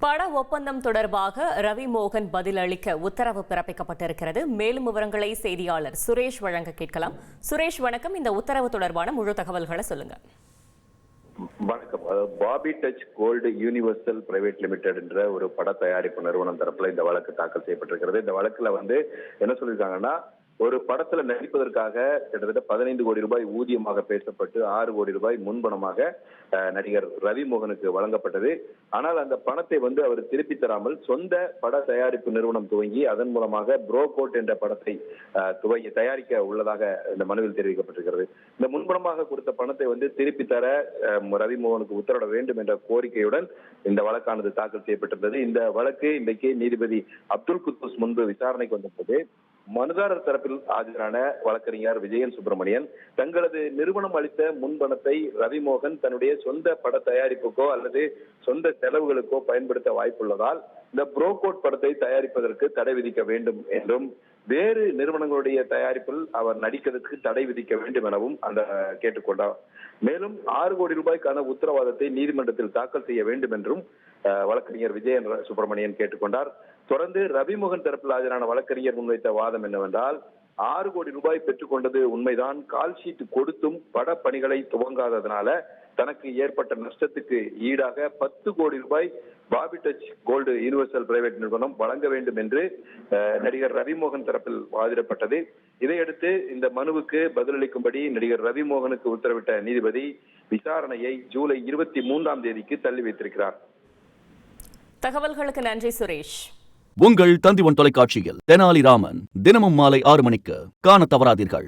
பட ஒப்பந்தம் தொடர்பாக ரவி மோகன் பதிலளிக்க உத்தரவு பிறப்பிக்கப்பட்டிருக்கிறது. மேலும் விவரங்களை செய்தியாளர் சுரேஷ் வழங்க கேட்கலாம். சுரேஷ் வணக்கம். இந்த உத்தரவு தொடர்பான முழு தகவல்களை சொல்லுங்க. வணக்கம். Bobby Touch Gold Universal Private Limited என்ற ஒரு பட தயாரிப்பு நிறுவனம் தரப்புல இந்த வழக்கு தாக்கல் செய்யப்பட்டிருக்கிறது. இந்த வழக்குல என்ன சொல்லியிருக்காங்கன்னா, ஒரு படத்துல நடிப்பதற்காக கிட்டத்தட்ட 15 கோடி ரூபாய் ஊதியமாக பேசப்பட்டு 6 கோடி ரூபாய் முன்பணமாக நடிகர் ரவி மோகனுக்கு வழங்கப்பட்டது. ஆனால் அந்த பணத்தை அவர் திருப்பி தராமல் சொந்த பட தயாரிப்பு நிறுவனம் துவங்கி அதன் மூலமாக ப்ரோகோட் என்ற படத்தை தயாரிக்க உள்ளதாக இந்த மனுவில் தெரிவிக்கப்பட்டிருக்கிறது. இந்த முன்பணமாக கொடுத்த பணத்தை திருப்பி தர ரவி மோகனுக்கு உத்தரவிட வேண்டும் என்ற கோரிக்கையுடன் இந்த வழக்கானது தாக்கல் செய்யப்பட்டிருந்தது. இந்த வழக்கு இன்றைக்கு நீதிபதி அப்துல் குத்தூஸ் முன்பு விசாரணைக்கு வந்தபோது மனுதாரர் தரப்பில் ஆஜரான வழக்கறிஞர் விஜயன் சுப்பிரமணியன் தங்களது நிறுவனம் அளித்த முன்பணத்தை ரவி மோகன் தன்னுடைய சொந்த பட தயாரிப்புக்கோ அல்லது சொந்த செலவுகளுக்கோ பயன்படுத்த வாய்ப்புள்ளதால் இந்த ப்ரோகோட் படத்தை தயாரிப்பதற்கு தடை விதிக்க வேண்டும் என்றும் வேறு நிறுவனங்களுடைய தயாரிப்பில் அவர் நடிக்கிறதுக்கு தடை விதிக்க வேண்டும் எனவும் அந்த கேட்டுக்கொண்டார். மேலும் 6 கோடி ரூபாய்க்கான உத்தரவாதத்தை நீதிமன்றத்தில் தாக்கல் செய்ய வேண்டும் என்றும் வழக்கறிஞர் விஜயன் சுப்பிரமணியன் கேட்டுக்கொண்டார். தொடர்ந்து ரவிமோகன் தரப்பில் ஆஜரான வழக்கறிஞர் முன்வைத்த வாதம் என்னவென்றால், 6 கோடி ரூபாய் பெற்றுக்கொண்டது உண்மைதான், கால் ஷீட் கொடுத்தும் பட பணிகளை துவங்காததனால தனக்கு ஏற்பட்ட நஷ்டத்துக்கு ஈடாக 10 கோடி ரூபாய் Bobby Touch Gold Universal Private நிறுவனம் வழங்க வேண்டும் என்று நடிகர் ரவிமோகன் தரப்பில் வாதிடப்பட்டது. இதையடுத்து இந்த மனுவுக்கு பதிலளிக்கும்படி நடிகர் ரவிமோகனுக்கு உத்தரவிட்ட நீதிபதி விசாரணையை ஜூலை 23ஆம் தேதிக்கு தள்ளி வைத்திருக்கிறார். தகவல்களுக்கு நன்றி சுரேஷ். உங்கள் தந்தி ஒன் தொலைக்காட்சியில் தெனாலிராமன் தினமும் மாலை 6 மணிக்கு காண தவறாதீர்கள்.